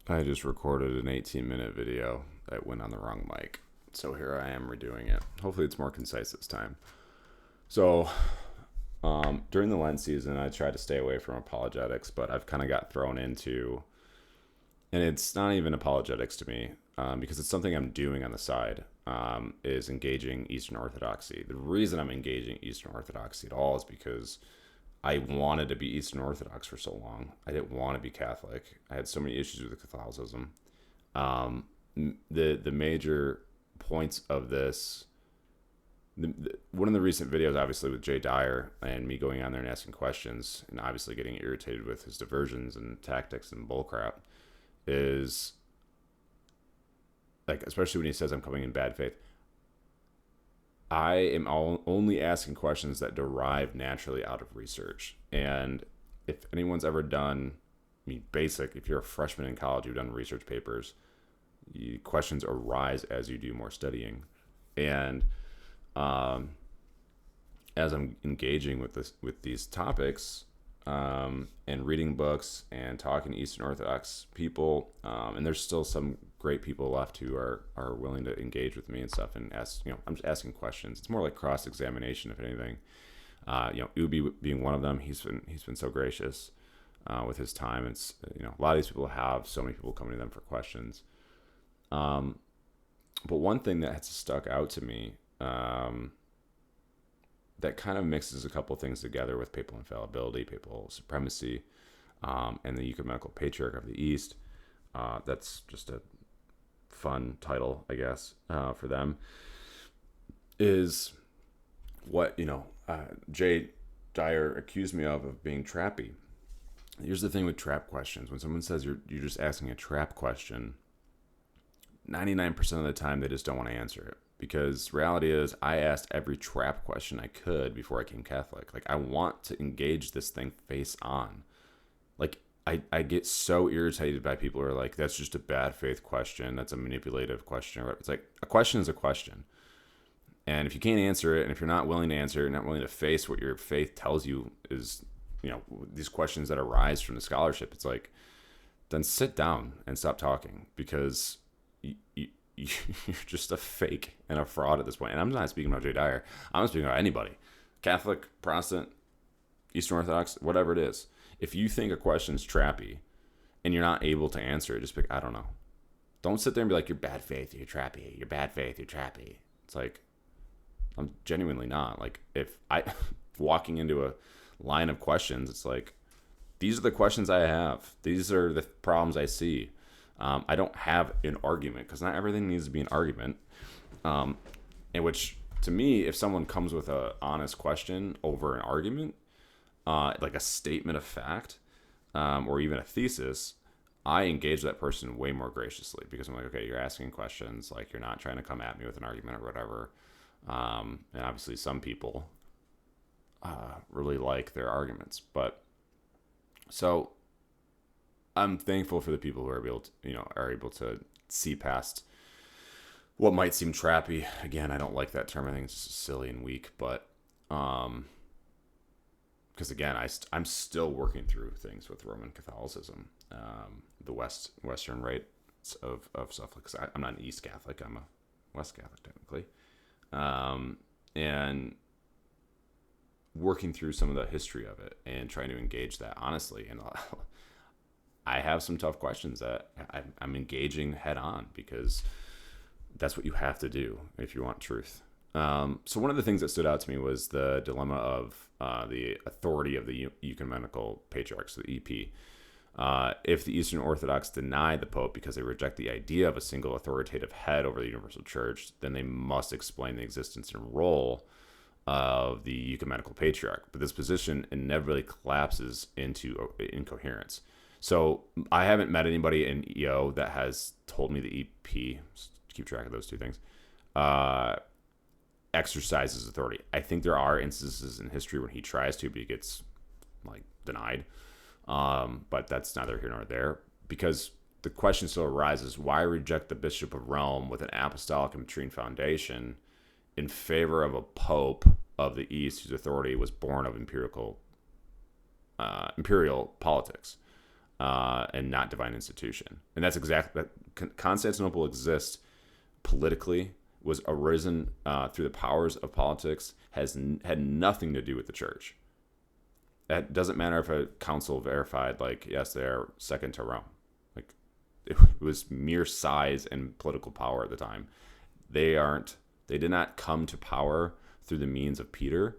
I just recorded an 18-minute video that went on the wrong mic. So here I am redoing it. Hopefully it's more concise this time. So during the Lent season, I tried to stay away from apologetics, but I've kind of got thrown into, and it's not even apologetics to me because it's something I'm doing on the side, is engaging Eastern Orthodoxy. The reason I'm engaging Eastern Orthodoxy at all is because I wanted to be Eastern Orthodox for so long. I didn't want to be Catholic. I had so many issues with Catholicism. Um, the major points of this, one of the recent videos, obviously with Jay Dyer and me going on there and asking questions, and obviously getting irritated with his diversions and tactics and bullcrap, is like, especially when he says I'm coming in bad faith. I am only asking questions that derive naturally out of research. And if anyone's ever done, I mean, basic, if you're a freshman in college, you've done research papers, questions arise as you do more studying. And um, as I'm engaging with these topics, and reading books and talking to Eastern Orthodox people, and there's still some great people left who are willing to engage with me and stuff and ask. I'm just asking questions. It's more like cross examination, if anything. Ubi being one of them. He's been so gracious with his time. It's a lot of these people have so many people coming to them for questions. Um, but one thing that has stuck out to me, that kind of mixes a couple things together with papal infallibility, papal supremacy, and the ecumenical patriarch of the East. That's just a fun title, I guess, for them. Is what Jay Dyer accused me of being trappy. Here's the thing with trap questions: when someone says you're just asking a trap question, 99% of the time they just don't want to answer it, because reality is I asked every trap question I could before I became Catholic. Like, I want to engage this thing face on. Like, I get so irritated by people who are like, that's just a bad faith question, that's a manipulative question. It's like, a question is a question, and if you can't answer it, and if you're not willing to answer it, not willing to face what your faith tells you is, these questions that arise from the scholarship, it's like, then sit down and stop talking, because you're just a fake and a fraud at this point. And I'm not speaking about Jay Dyer. I'm speaking about anybody, Catholic, Protestant, Eastern Orthodox, whatever it is. If you think a question's trappy and you're not able to answer it, just pick, I don't know. Don't sit there and be like, you're bad faith, you're trappy, you're bad faith, you're trappy. It's like, I'm genuinely not. Like, if I walking into a line of questions, it's like, these are the questions I have. These are the problems I see. I don't have an argument, because not everything needs to be an argument. In which, to me, if someone comes with a honest question over an argument, like a statement of fact, or even a thesis, I engage that person way more graciously, because I'm like, okay, you're asking questions, like, you're not trying to come at me with an argument or whatever. And obviously, some people really like their arguments, but so I'm thankful for the people who are able to see past what might seem trappy. Again, I don't like that term. I think it's just silly and weak. But because again, I'm still working through things with Roman Catholicism, the Western rites of stuff. Because I'm not an East Catholic. I'm a West Catholic technically, and working through some of the history of it and trying to engage that honestly. And I have some tough questions that I'm engaging head on, because that's what you have to do if you want truth. So one of the things that stood out to me was the dilemma of the authority of the ecumenical patriarchs, the EP. If the Eastern Orthodox deny the Pope because they reject the idea of a single authoritative head over the universal church, then they must explain the existence and role of the ecumenical patriarch. But this position inevitably collapses into incoherence. So I haven't met anybody in EO that has told me the EP, keep track of those two things, exercises authority. I think there are instances in history when he tries to, but he gets like denied. But that's neither here nor there, because the question still arises: why reject the Bishop of Rome with an apostolic and matrine foundation in favor of a Pope of the East whose authority was born of imperial politics? and not divine institution. And that's exactly that. Constantinople exists politically, was arisen through the powers of politics, had nothing to do with the church. It doesn't matter if a council verified, like, yes, they are second to Rome. Like, it was mere size and political power at the time. They did not come to power through the means of Peter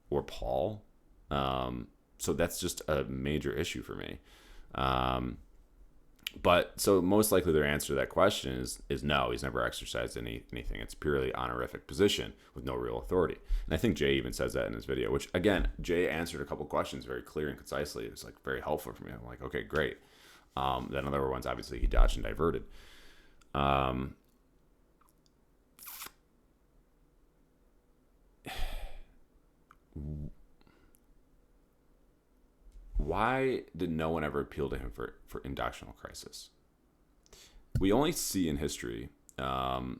or Paul. So that's just a major issue for me. But so most likely their answer to that question is no, he's never exercised anything. It's purely honorific position with no real authority. And I think Jay even says that in his video, which again, Jay answered a couple questions very clear and concisely. It was like very helpful for me. I'm like, okay, great. Then other ones, obviously he dodged and diverted. Why did no one ever appeal to him for indoctrinal crisis? We only see in history Rome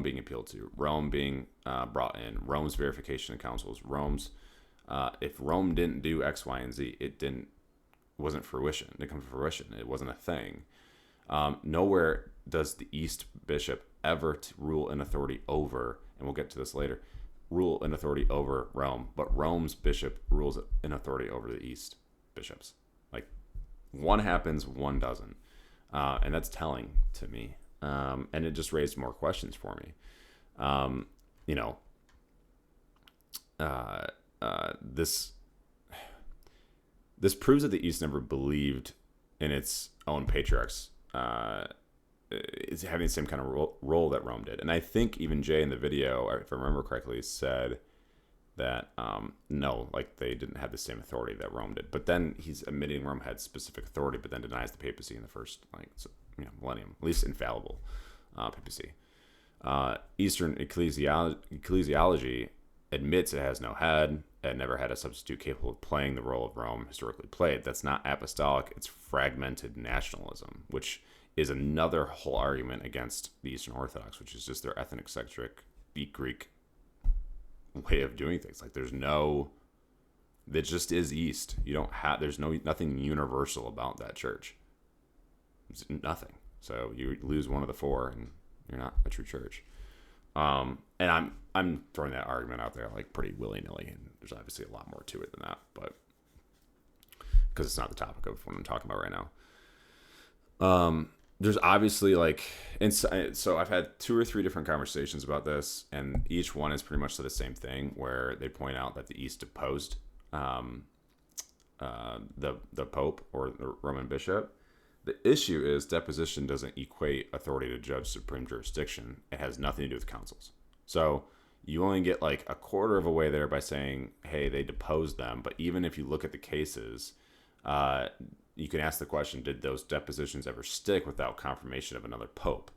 being appealed to, Rome being brought in, Rome's verification of councils, if Rome didn't do X, Y, and Z, it wasn't fruition. It didn't come to fruition. It wasn't a thing. Nowhere does the East bishop ever rule in authority over, and we'll get to this later, rule in authority over Rome, but Rome's bishop rules in authority over the East bishops. Like, one happens, one doesn't. And that's telling to me. And it just raised more questions for me. This proves that the East never believed in its own patriarchs is having the same kind of role that Rome did. And I think even Jay in the video, if I remember correctly, said that no, like they didn't have the same authority that Rome did. But then he's admitting Rome had specific authority, but then denies the papacy in the first millennium, at least infallible papacy. Eastern ecclesiology admits it has no head and never had a substitute capable of playing the role of Rome historically played. That's not apostolic, it's fragmented nationalism, which is another whole argument against the Eastern Orthodox, which is just their ethnic-centric, Greek way of doing things. Like, it just is East. There's nothing universal about that church. It's nothing. So you lose one of the four, and you're not a true church. And I'm throwing that argument out there like pretty willy-nilly, and there's obviously a lot more to it than that, but because it's not the topic of what I'm talking about right now. There's obviously so I've had 2 or 3 different conversations about this, and each one is pretty much the same thing, where they point out that the East deposed the Pope or the Roman bishop. The issue is deposition doesn't equate authority to judge supreme jurisdiction. It has nothing to do with councils. So you only get like a quarter of a way there by saying, hey, they deposed them. But even if you look at the cases, you can ask the question, did those depositions ever stick without confirmation of another pope?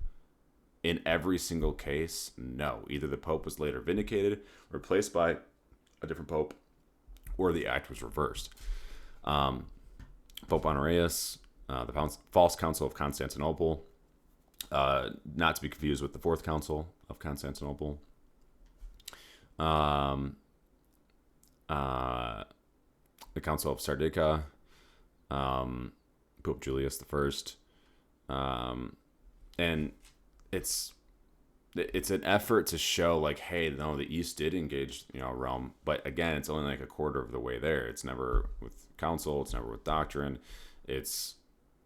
In every single case, no. Either the pope was later vindicated, replaced by a different pope, or the act was reversed. Pope Honorius, the False Council of Constantinople, not to be confused with the Fourth Council of Constantinople. The Council of Sardica, Pope Julius I, and it's an effort to show like, hey, no, the East did engage, Rome, but again, it's only like a quarter of the way there. It's never with council, it's never with doctrine.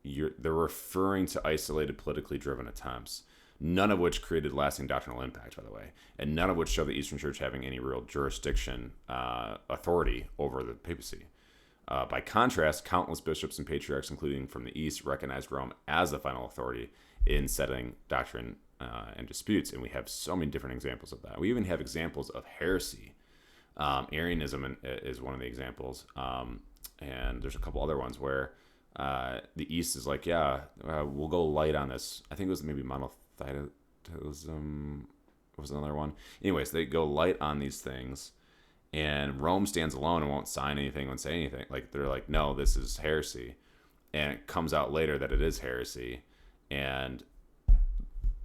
They're referring to isolated, politically driven attempts, none of which created lasting doctrinal impact, by the way, and none of which show the Eastern Church having any real jurisdiction, authority over the papacy. By contrast, countless bishops and patriarchs, including from the East, recognized Rome as the final authority in settling doctrine and disputes, and we have so many different examples of that. We even have examples of heresy. Arianism is one of the examples, and there's a couple other ones where the East is like, we'll go light on this. I think it was maybe monotheism was another one. Anyways, they go light on these things, and Rome stands alone and won't sign anything, won't say anything. Like, they're like, no, this is heresy. And it comes out later that it is heresy, and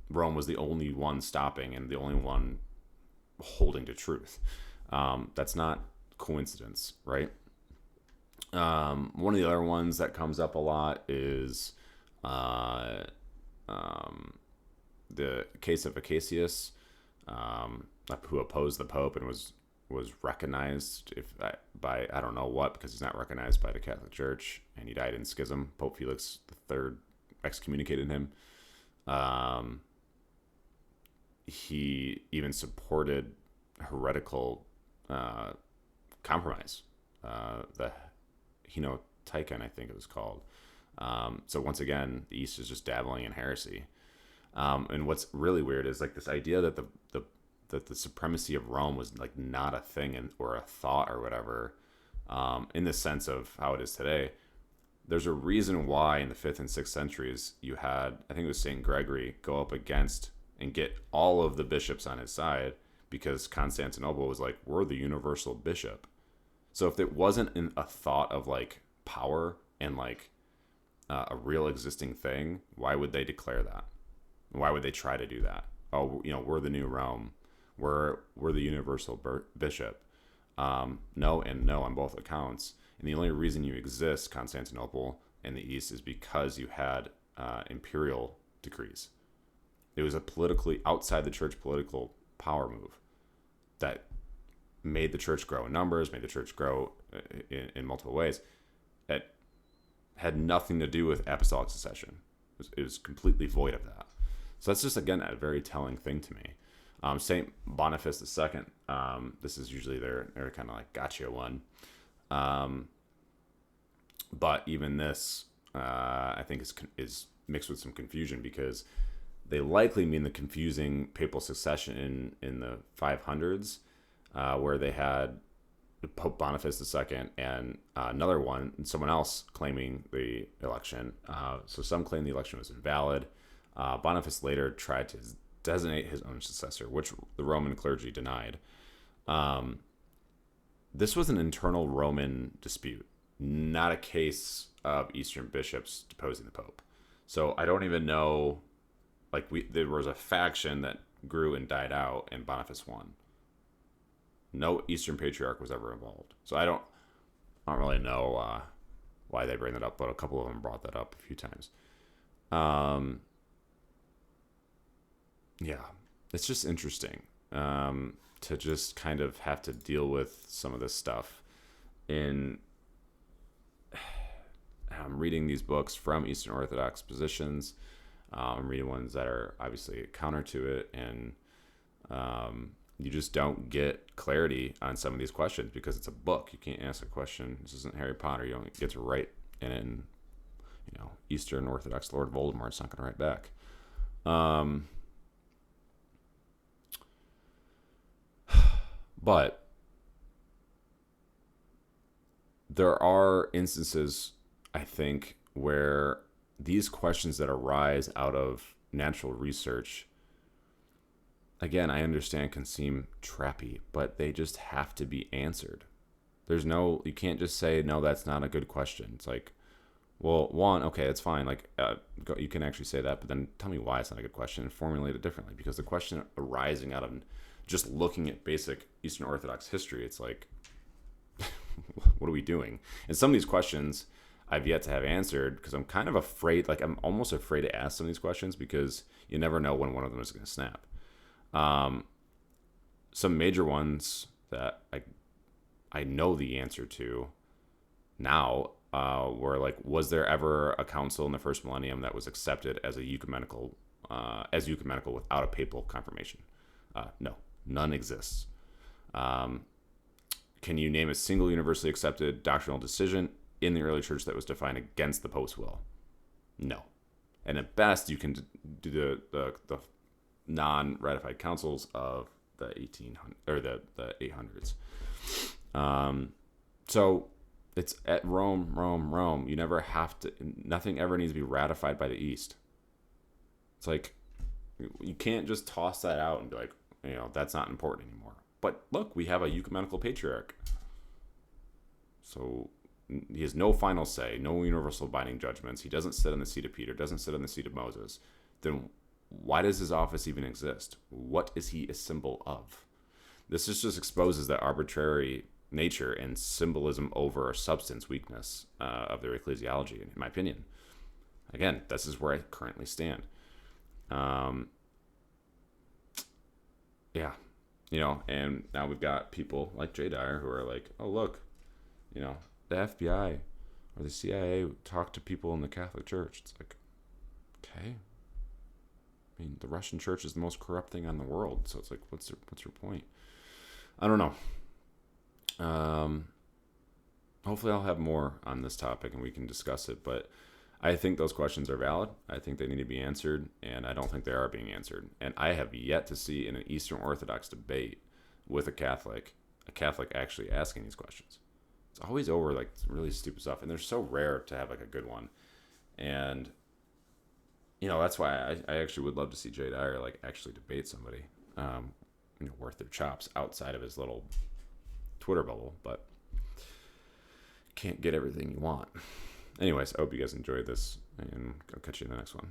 Rome was the only one stopping and the only one holding to truth. That's not coincidence, right? One of the other ones that comes up a lot is uh, um, the case of Acacius, um, who opposed the Pope and was recognized by I don't know what, because he's not recognized by the Catholic Church, and he died in schism. Pope Felix III excommunicated him. Um, he even supported heretical uh, compromise, the Henotychon, I think it was called. So once again, the East is just dabbling in heresy. And what's really weird is like this idea that the supremacy of Rome was like not a thing or a thought or whatever, in the sense of how it is today. There's a reason why in the 5th and 6th centuries you had, I think it was Saint Gregory, go up against and get all of the bishops on his side, because Constantinople was like, we're the universal bishop. So if it wasn't a thought of like power and like a real existing thing, why would they declare that? Why would they try to do that? Oh, we're the new Rome. We're the universal bishop. No and no on both accounts. And the only reason you exist, Constantinople, in the East, is because you had imperial decrees. It was a politically outside the church political power move that made the church grow in numbers, made the church grow in multiple ways. It had nothing to do with apostolic succession. It was completely void of that. So that's just, again, a very telling thing to me. Saint Boniface II, this is usually their kind of like gotcha one. But even this, I think, is mixed with some confusion, because they likely mean the confusing papal succession in the 500s, where they had Pope Boniface II and another one, someone else claiming the election. So some claim the election was invalid. Boniface later tried to designate his own successor, which the Roman clergy denied. This was an internal Roman dispute, not a case of Eastern bishops deposing the Pope. So I don't even know, like, there was a faction that grew and died out, and Boniface won. No Eastern Patriarch was ever involved. So I don't really know why they bring that up, but a couple of them brought that up a few times. Yeah, it's just interesting to just kind of have to deal with some of this stuff. I'm reading these books from Eastern Orthodox positions. I'm reading ones that are obviously counter to it, and you just don't get clarity on some of these questions because it's a book. You can't ask a question. This isn't Harry Potter. You don't get to write in it. And, Eastern Orthodox Lord Voldemort's not going to write back. But there are instances, I think, where these questions that arise out of natural research, again, I understand can seem trappy, but they just have to be answered. You can't just say, no, that's not a good question. It's like, well, one, okay, it's fine. Like, you can actually say that, but then tell me why it's not a good question and formulate it differently. Because the question arising out of just looking at basic Eastern Orthodox history, it's like, what are we doing? And some of these questions I've yet to have answered, because I'm kind of afraid, like I'm almost afraid to ask some of these questions, because you never know when one of them is going to snap. Some major ones that I know the answer to now were like, was there ever a council in the first millennium that was accepted as ecumenical without a papal confirmation? No, none exists. Can you name a single universally accepted doctrinal decision in the early church that was defined against the Pope's will? No. And at best, you can do the non-ratified councils of the 1800 or the 800s. So it's at Rome. You never have to. Nothing ever needs to be ratified by the East. It's like you can't just toss that out and be like, that's not important anymore. But look, we have a ecumenical patriarch. So he has no final say, no universal binding judgments. He doesn't sit on the seat of Peter, doesn't sit on the seat of Moses. Then why does his office even exist? What is he a symbol of? This just exposes that arbitrary nature and symbolism over substance weakness of their ecclesiology, in my opinion. Again, this is where I currently stand. Yeah, and now we've got people like Jay Dyer who are like, oh, look, the FBI or the CIA talk to people in the Catholic Church. It's like, okay. I mean, the Russian church is the most corrupt thing on the world. So it's like, what's your point? I don't know. Hopefully I'll have more on this topic and we can discuss it. But I think those questions are valid. I think they need to be answered, and I don't think they are being answered. And I have yet to see in an Eastern Orthodox debate with a Catholic actually asking these questions. It's always over like really stupid stuff, and they're so rare to have like a good one. And that's why I actually would love to see Jay Dyer like actually debate somebody, worth their chops outside of his little Twitter bubble, but can't get everything you want. Anyways, I hope you guys enjoyed this, and I'll catch you in the next one.